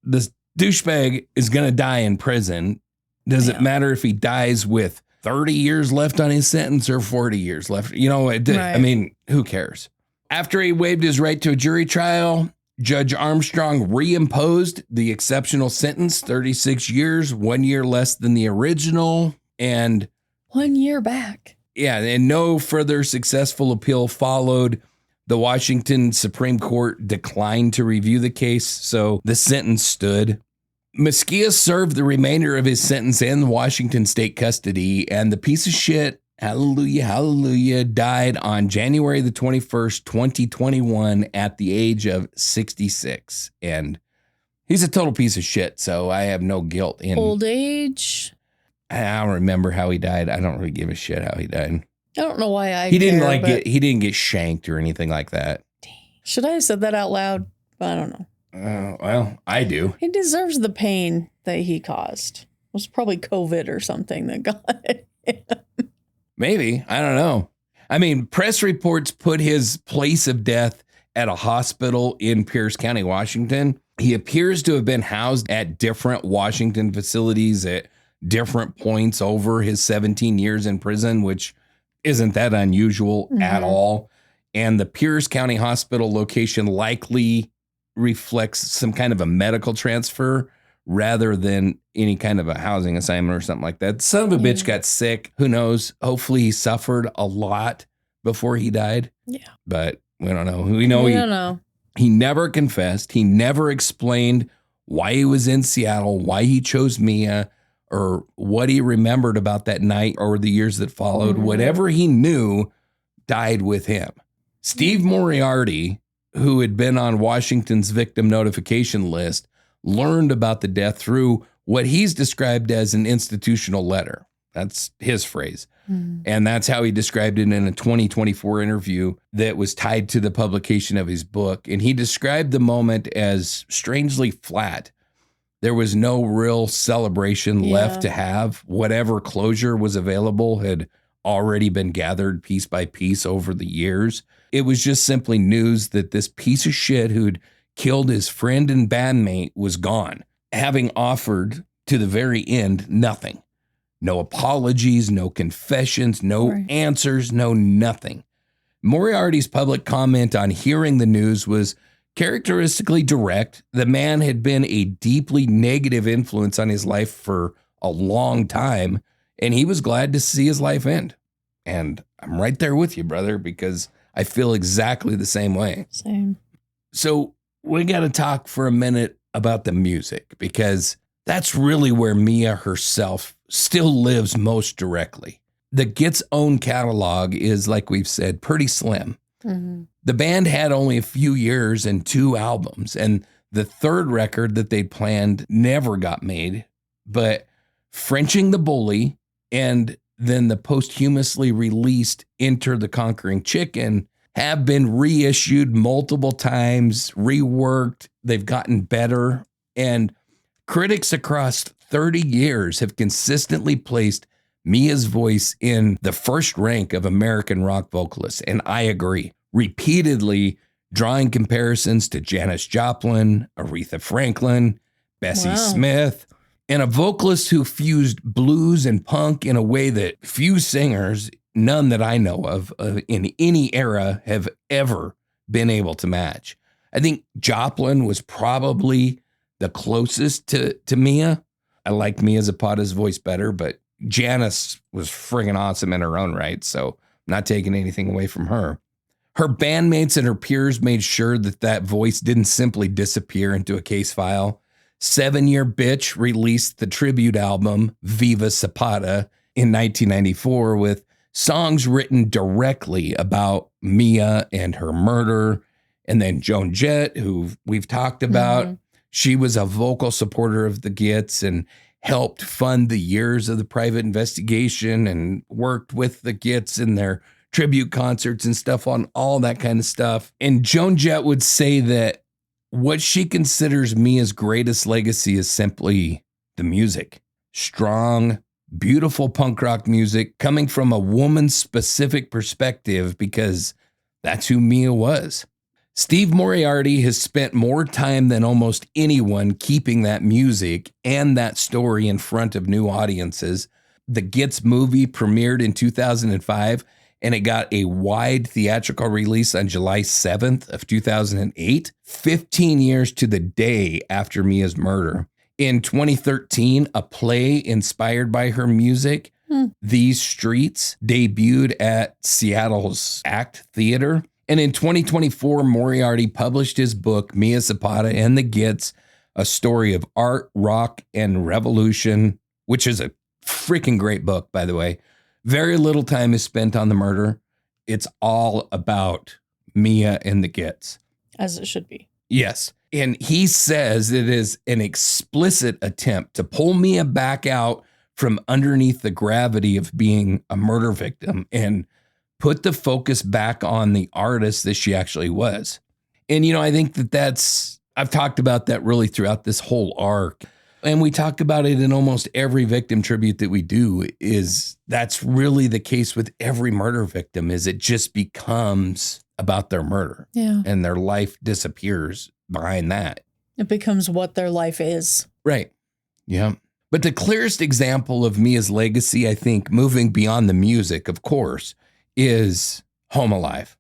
This douchebag is going to die in prison. Does it matter if he dies with 30 years left on his sentence or 40 years left? You know, I mean, who cares? After he waived his right to a jury trial, Judge Armstrong reimposed the exceptional sentence, 36 years, 1 year less than the original. And 1 year back. Yeah, and no further successful appeal followed. The Washington Supreme Court declined to review the case, so the sentence stood. Mezquia served the remainder of his sentence in Washington state custody, and the piece of shit, hallelujah, hallelujah, died on January the 21st, 2021 at the age of 66. And he's a total piece of shit, so I have no guilt in old age. I don't remember how he died. I don't really give a shit how he died. I don't know why he didn't get shanked or anything like that. Should I have said that out loud? I don't know. Well, I do. He deserves the pain that he caused. It was probably COVID or something that got him. Maybe. I don't know. I mean, press reports put his place of death at a hospital in Pierce County, Washington. He appears to have been housed at different Washington facilities at different points over his 17 years in prison, which isn't that unusual at all. And the Pierce County Hospital location likely reflects some kind of a medical transfer rather than any kind of a housing assignment or something like that. Son of a bitch got sick. Who knows? Hopefully he suffered a lot before he died. Yeah. But we don't know. We don't know. He never confessed. He never explained why he was in Seattle, why he chose Mia, or what he remembered about that night or the years that followed. Whatever he knew died with him. Steve Moriarty, who had been on Washington's victim notification list, learned about the death through what he's described as an institutional letter. That's his phrase. And that's how he described it in a 2024 interview that was tied to the publication of his book. And he described the moment as strangely flat. There was no real celebration left to have. Whatever closure was available had already been gathered piece by piece over the years. It was just simply news that this piece of shit who'd killed his friend and bandmate was gone, having offered to the very end nothing. No apologies, no confessions, no answers, no nothing. Moriarty's public comment on hearing the news was characteristically direct. The man had been a deeply negative influence on his life for a long time, and he was glad to see his life end. And I'm right there with you, brother, because I feel exactly the same way. Same. So we got to talk for a minute about the music, because that's really where Mia herself still lives most directly. The Gits' own catalog is, like we've said, pretty slim. The band had only a few years and 2 albums, and the third record that they'd planned never got made. But Frenching the Bully and then the posthumously released Enter the Conquering Chicken have been reissued multiple times, reworked. They've gotten better. And critics across 30 years have consistently placed Mia's voice in the first rank of American rock vocalists. And I agree, repeatedly drawing comparisons to Janis Joplin, Aretha Franklin, Bessie Smith, and a vocalist who fused blues and punk in a way that few singers, none that I know of in any era, have ever been able to match. I think Joplin was probably the closest to Mia. I like Mia Zapata's voice better, but Janis was friggin' awesome in her own right, so I'm not taking anything away from her. Her bandmates and her peers made sure that voice didn't simply disappear into a case file. 7 Year Bitch released the tribute album Viva Zapata in 1994 with songs written directly about Mia and her murder. And then Joan Jett, who we've talked about, she was a vocal supporter of the Gits and helped fund the years of the private investigation and worked with the Gits in their tribute concerts and stuff on all that kind of stuff. And Joan Jett would say that what she considers Mia's greatest legacy is simply the music. Strong, beautiful punk rock music coming from a woman's specific perspective, because that's who Mia was. Steve Moriarty has spent more time than almost anyone keeping that music and that story in front of new audiences. The Gits movie premiered in 2005, and it got a wide theatrical release on July 7th of 2008, 15 years to the day after Mia's murder. In 2013, a play inspired by her music, These Streets, debuted at Seattle's ACT Theater. And in 2024, Moriarty published his book, Mia Zapata and the Gits, a story of art, rock, and revolution, which is a freaking great book, by the way. Very little time is spent on the murder. It's all about Mia and the Gits. As it should be. Yes. And he says it is an explicit attempt to pull Mia back out from underneath the gravity of being a murder victim and put the focus back on the artist that she actually was. And, I think I've talked about that really throughout this whole arc. And we talk about it in almost every victim tribute that we do, is that's really the case with every murder victim, is it just becomes about their murder. Yeah. And their life disappears behind that. It becomes what their life is. Right. Yeah. But the clearest example of Mia's legacy, I think, moving beyond the music, of course, is Home Alive.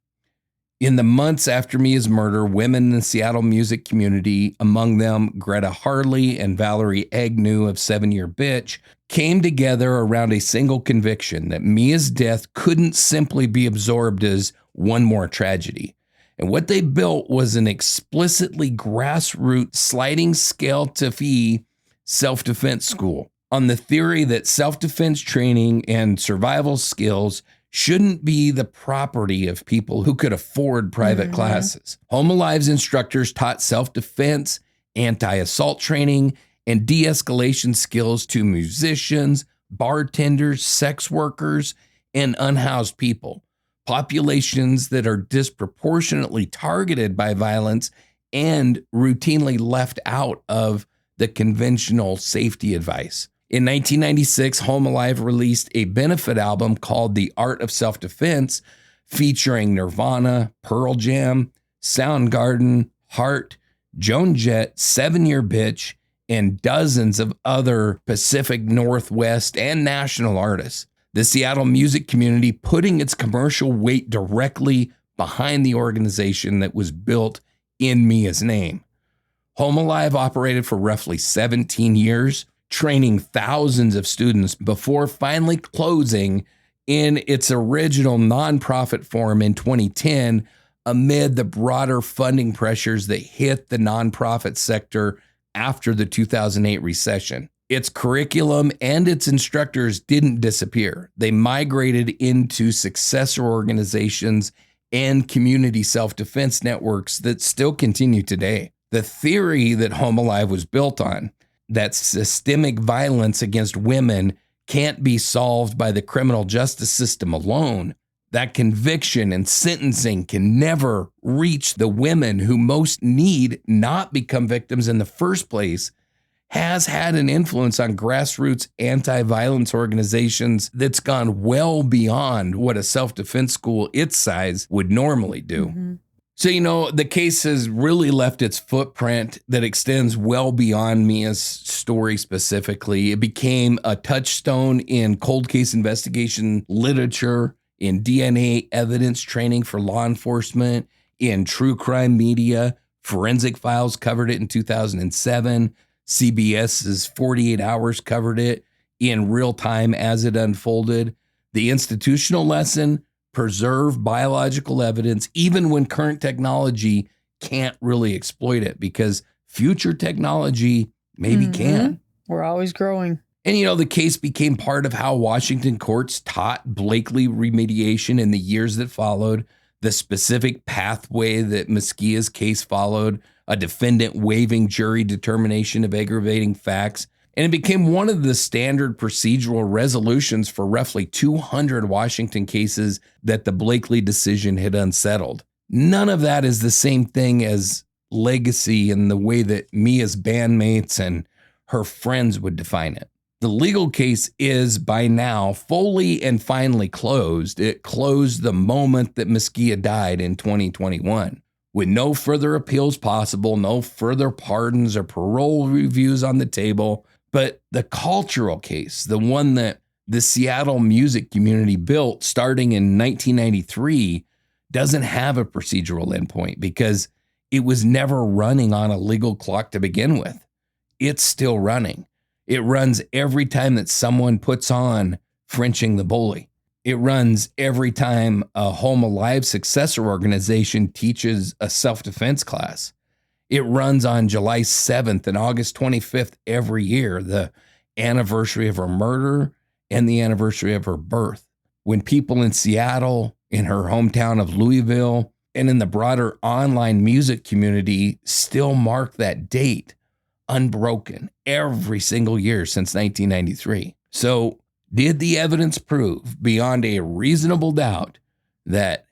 In the months after Mia's murder, women in the Seattle music community, among them Greta Harley and Valerie Agnew of 7 Year Bitch, came together around a single conviction that Mia's death couldn't simply be absorbed as one more tragedy. And what they built was an explicitly grassroots sliding scale to fee self-defense school on the theory that self-defense training and survival skills shouldn't be the property of people who could afford private classes. Home Alive's instructors taught self-defense, anti-assault training, and de-escalation skills to musicians, bartenders, sex workers, and unhoused people, populations that are disproportionately targeted by violence and routinely left out of the conventional safety advice. In 1996, Home Alive released a benefit album called The Art of Self-Defense, featuring Nirvana, Pearl Jam, Soundgarden, Heart, Joan Jett, 7 Year Bitch, and dozens of other Pacific Northwest and national artists. The Seattle music community putting its commercial weight directly behind the organization that was built in Mia's name. Home Alive operated for roughly 17 years, training thousands of students before finally closing in its original nonprofit form in 2010 amid the broader funding pressures that hit the nonprofit sector after the 2008 recession. Its curriculum and its instructors didn't disappear. They migrated into successor organizations and community self-defense networks that still continue today. The theory that Home Alive was built on, that systemic violence against women can't be solved by the criminal justice system alone, that conviction and sentencing can never reach the women who most need not become victims in the first place, has had an influence on grassroots anti-violence organizations that's gone well beyond what a self-defense school its size would normally do. So, the case has really left its footprint that extends well beyond Mia's story specifically. It became a touchstone in cold case investigation literature, in DNA evidence training for law enforcement, in true crime media. Forensic Files covered it in 2007. CBS's 48 Hours covered it in real time as it unfolded. The institutional lesson: preserve biological evidence even when current technology can't really exploit it, because future technology maybe can. We're always growing. And, the case became part of how Washington courts taught Blakely remediation in the years that followed, the specific pathway that Mezquia's case followed, a defendant waiving jury determination of aggravating facts. And it became one of the standard procedural resolutions for roughly 200 Washington cases that the Blakely decision had unsettled. None of that is the same thing as legacy in the way that Mia's bandmates and her friends would define it. The legal case is by now fully and finally closed. It closed the moment that Mezquia died in 2021. with no further appeals possible, no further pardons or parole reviews on the table. But the cultural case, the one that the Seattle music community built starting in 1993, doesn't have a procedural endpoint because it was never running on a legal clock to begin with. It's still running. It runs every time that someone puts on Frenching the Bully. It runs every time a Home Alive successor organization teaches a self-defense class. It runs on July 7th and August 25th every year, the anniversary of her murder and the anniversary of her birth. When people in Seattle, in her hometown of Louisville, and in the broader online music community still mark that date, unbroken, every single year since 1993. So, did the evidence prove beyond a reasonable doubt that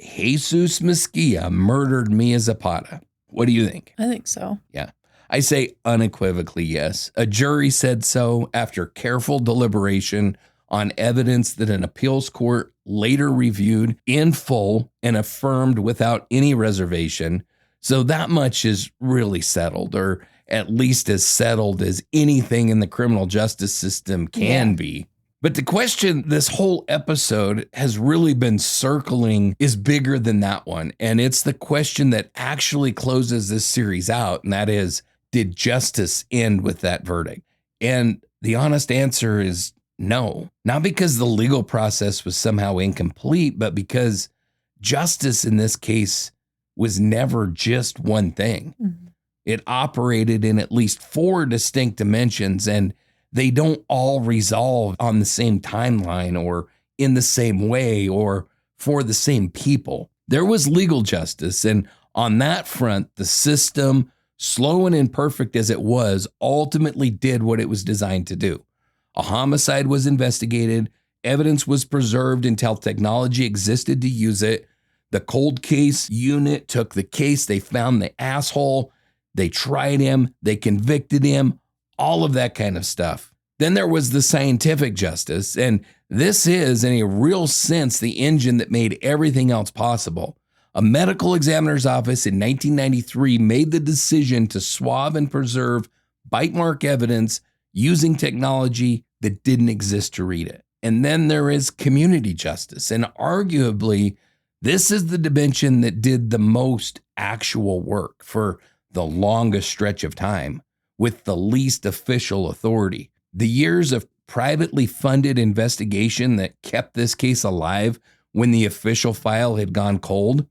Jesus Mezquia murdered Mia Zapata? What do you think? I think so. Yeah. I say unequivocally yes. A jury said so after careful deliberation on evidence that an appeals court later reviewed in full and affirmed without any reservation. So that much is really settled, or at least as settled as anything in the criminal justice system can be. But the question this whole episode has really been circling is bigger than that one. And it's the question that actually closes this series out. And that is, did justice end with that verdict? And the honest answer is no. Not because the legal process was somehow incomplete, but because justice in this case was never just one thing. Mm-hmm. It operated in at least 4 distinct dimensions, and they don't all resolve on the same timeline or in the same way or for the same people. There was legal justice, and on that front, the system, slow and imperfect as it was, ultimately did what it was designed to do. A homicide was investigated, evidence was preserved until technology existed to use it. The cold case unit took the case, they found the asshole, they tried him, they convicted him, all of that kind of stuff. Then there was the scientific justice, and this is, in a real sense, the engine that made everything else possible. A medical examiner's office in 1993 made the decision to swab and preserve bite mark evidence using technology that didn't exist to read it. And then there is community justice, and arguably, this is the dimension that did the most actual work for the longest stretch of time, with the least official authority. The years of privately funded investigation that kept this case alive when the official file had gone cold,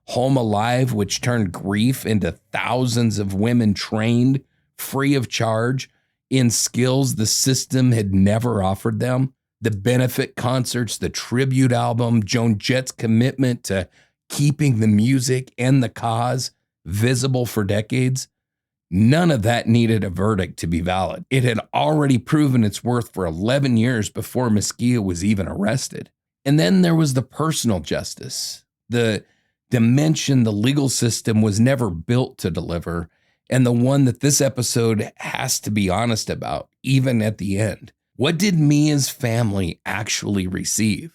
Home Alive, which turned grief into thousands of women trained free of charge in skills the system had never offered them, the benefit concerts, the tribute album, Joan Jett's commitment to keeping the music and the cause visible for decades. None of that needed a verdict to be valid. It had already proven its worth for 11 years before Mezquia was even arrested. And then there was the personal justice, the dimension the legal system was never built to deliver, and the one that this episode has to be honest about, even at the end. What did Mia's family actually receive?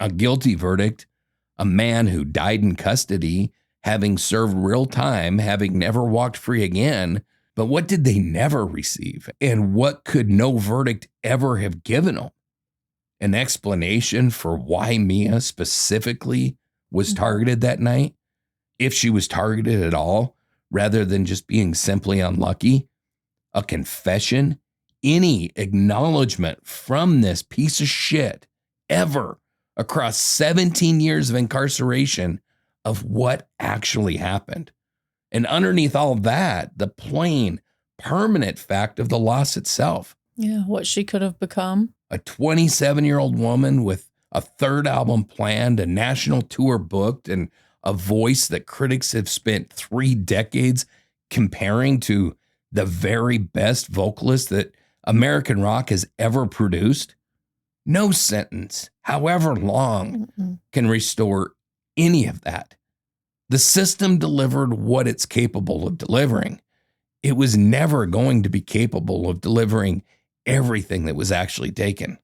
A guilty verdict, a man who died in custody, having served real time, having never walked free again. But what did they never receive? And what could no verdict ever have given them? An explanation for why Mia specifically was targeted that night, if she was targeted at all, rather than just being simply unlucky? A confession? Any acknowledgement from this piece of shit ever across 17 years of incarceration of what actually happened? And underneath all of that, the plain, permanent fact of the loss itself. Yeah, what she could have become. A 27-year-old woman with a third album planned, a national tour booked, and a voice that critics have spent 3 decades comparing to the very best vocalist that American rock has ever produced. No sentence, however long, can restore any of that. The system delivered what it's capable of delivering. It was never going to be capable of delivering everything that was actually taken.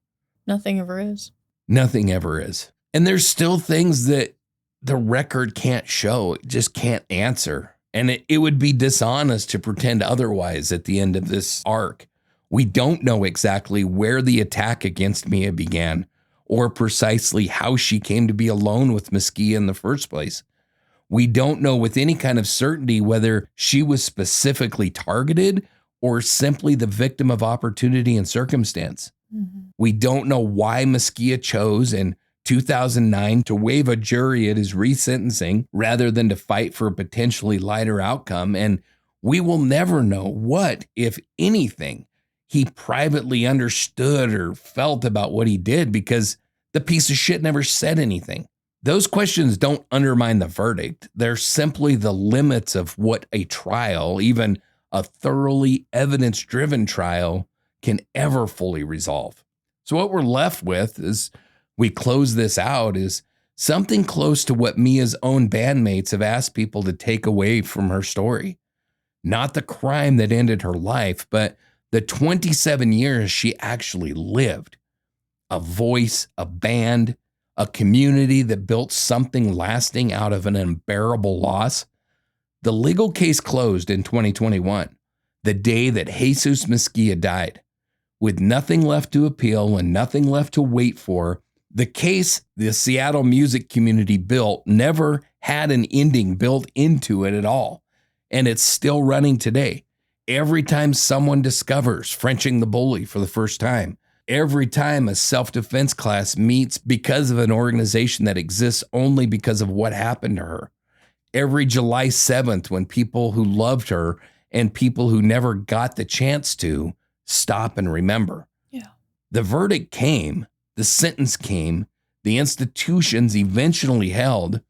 Nothing ever is. Nothing ever is. And there's still things that the record can't show, it just can't answer. And it would be dishonest to pretend otherwise at the end of this arc. We don't know exactly where the attack against Mia began or precisely how she came to be alone with Mezquia in the first place. We don't know with any kind of certainty whether she was specifically targeted or simply the victim of opportunity and circumstance. Mm-hmm. We don't know why Mezquia chose in 2009 to waive a jury at his resentencing rather than to fight for a potentially lighter outcome. And we will never know what, if anything, he privately understood or felt about what he did because the piece of shit never said anything. Those questions don't undermine the verdict. They're simply the limits of what a trial, even a thoroughly evidence-driven trial, can ever fully resolve. So what we're left with as we close this out is something close to what Mia's own bandmates have asked people to take away from her story. Not the crime that ended her life, but the 27 years she actually lived. A voice, a band, a community that built something lasting out of an unbearable loss. The legal case closed in 2021, the day that Jesus Mezquia died. With nothing left to appeal and nothing left to wait for, the case the Seattle music community built never had an ending built into it at all. And it's still running today. Every time someone discovers Frenching the Bully for the first time, every time a self-defense class meets because of an organization that exists only because of what happened to her, every July 7th when people who loved her and people who never got the chance to stop and remember. Yeah. The verdict came, the sentence came, the institutions eventually held,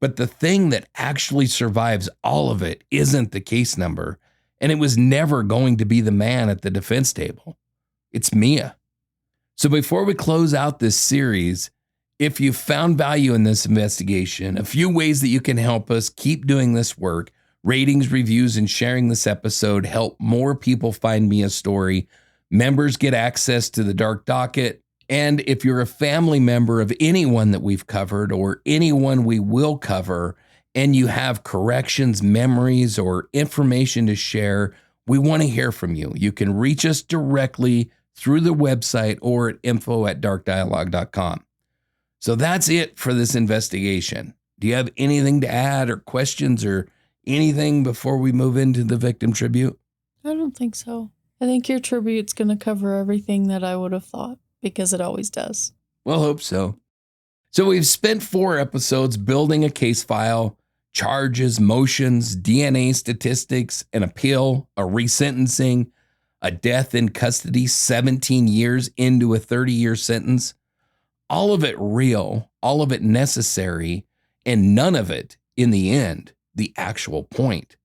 but the thing that actually survives all of it isn't the case number, and it was never going to be the man at the defense table. It's Mia. So before we close out this series, if you found value in this investigation, a few ways that you can help us keep doing this work: ratings, reviews, and sharing this episode help more people find Mia's story. Members get access to the Dark Docket. And if you're a family member of anyone that we've covered or anyone we will cover, and you have corrections, memories, or information to share, we want to hear from you. You can reach us directly through the website or at info@darkdialogue.com. So that's it for this investigation. Do you have anything to add or questions or anything before we move into the victim tribute? I don't think so. I think your tribute's going to cover everything that I would have thought, because it always does. Well, hope so. So we've spent 4 episodes building a case file, charges, motions, DNA statistics, an appeal, a resentencing, a death in custody 17 years into a 30-year sentence. All of it real, all of it necessary, and none of it, in the end, the actual point.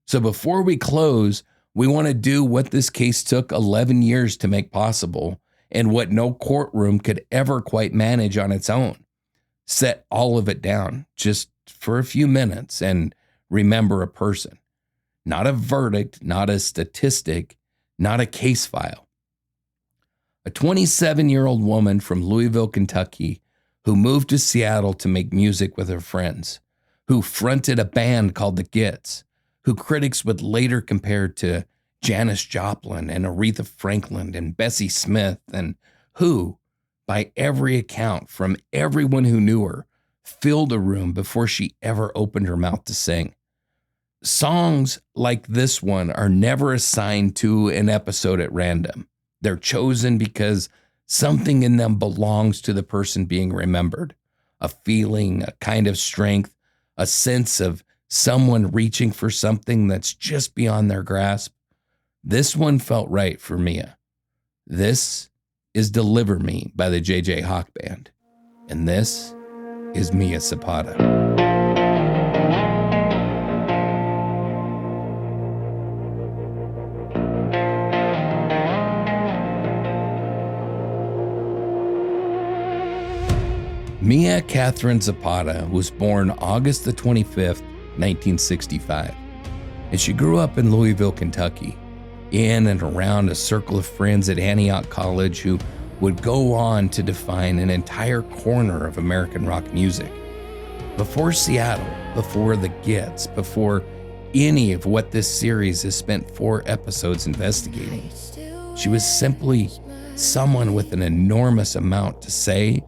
So before we close, we want to do what this case took 11 years to make possible and what no courtroom could ever quite manage on its own. Set all of it down just for a few minutes and remember a person. Not a verdict, not a statistic, not a case file. A 27-year-old woman from Louisville, Kentucky, who moved to Seattle to make music with her friends, who fronted a band called the Gits, who critics would later compare to Janis Joplin and Aretha Franklin and Bessie Smith, and who, by every account from everyone who knew her, filled a room before she ever opened her mouth to sing. Songs like this one are never assigned to an episode at random. They're chosen because something in them belongs to the person being remembered. A feeling, a kind of strength, a sense of someone reaching for something that's just beyond their grasp. This one felt right for Mia. This is Deliver Me by the J.J. Hawk Band. And this is Mia Zapata. Mia Catherine Zapata was born August the 25th, 1965, and she grew up in Louisville, Kentucky, in and around a circle of friends at Antioch College who would go on to define an entire corner of American rock music. Before Seattle, before the Gits, before any of what this series has spent 4 episodes investigating, she was simply someone with an enormous amount to say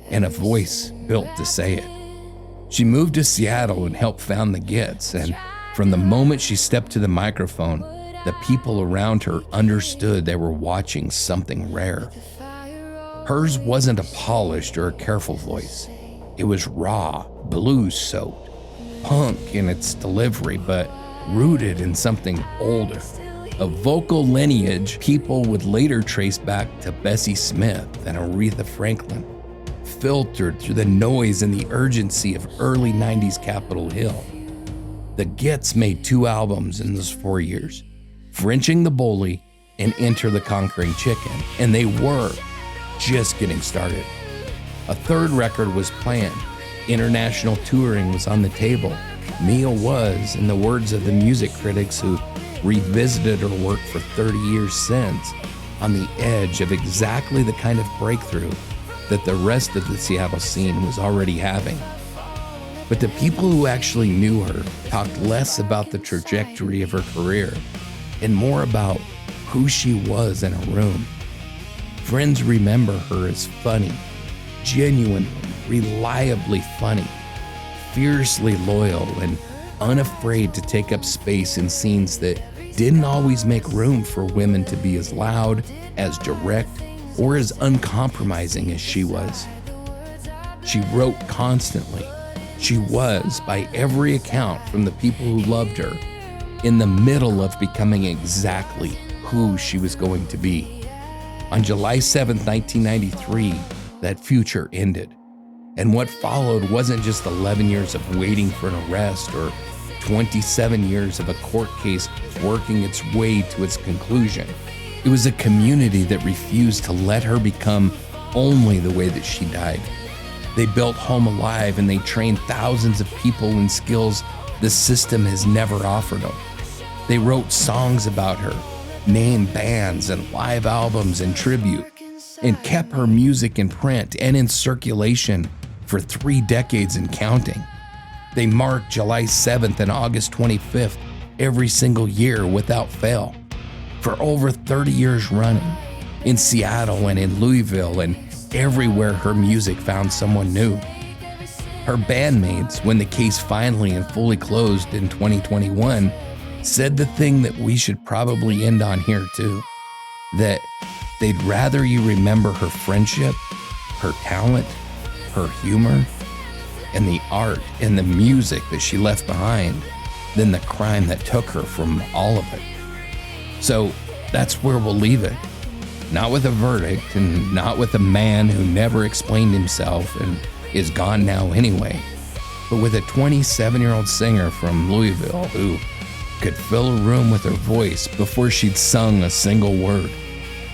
and a voice built to say it. She moved to Seattle and helped found the Gits, and from the moment she stepped to the microphone, the people around her understood they were watching something rare. Hers wasn't a polished or a careful voice. It was raw, blues-soaked, punk in its delivery, but rooted in something older. A vocal lineage people would later trace back to Bessie Smith and Aretha Franklin, filtered through the noise and the urgency of early 90s Capitol Hill. The Gits made 2 albums in those 4 years, Frenching the Bully and Enter the Conquering Chicken, and they were just getting started. A 3rd record was planned. International touring was on the table. Mia was, in the words of the music critics who revisited her work for 30 years since, on the edge of exactly the kind of breakthrough that the rest of the Seattle scene was already having. But the people who actually knew her talked less about the trajectory of her career and more about who she was in a room. Friends remember her as funny, genuinely, reliably funny, fiercely loyal, and unafraid to take up space in scenes that didn't always make room for women to be as loud, as direct, or as uncompromising as she was. She wrote constantly. She was, by every account from the people who loved her, in the middle of becoming exactly who she was going to be. On July 7th, 1993, that future ended. And what followed wasn't just 11 years of waiting for an arrest or 27 years of a court case working its way to its conclusion. It was a community that refused to let her become only the way that she died. They built Home Alive and they trained thousands of people in skills the system has never offered them. They wrote songs about her, named bands and live albums and tribute, and kept her music in print and in circulation for 3 decades and counting. They marked July 7th and August 25th every single year without fail, for over 30 years running, in Seattle and in Louisville and everywhere her music found someone new. Her bandmates, when the case finally and fully closed in 2021, said the thing that we should probably end on here too, that they'd rather you remember her friendship, her talent, her humor, and the art and the music that she left behind than the crime that took her from all of it. So that's where we'll leave it. Not with a verdict and not with a man who never explained himself and is gone now anyway, but with a 27-year-old singer from Louisville who could fill a room with her voice before she'd sung a single word,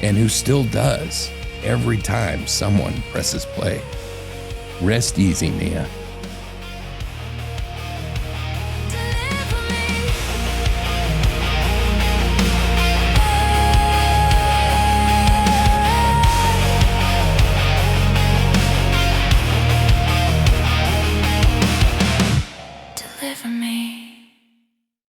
and who still does every time someone presses play. Rest easy, Mia.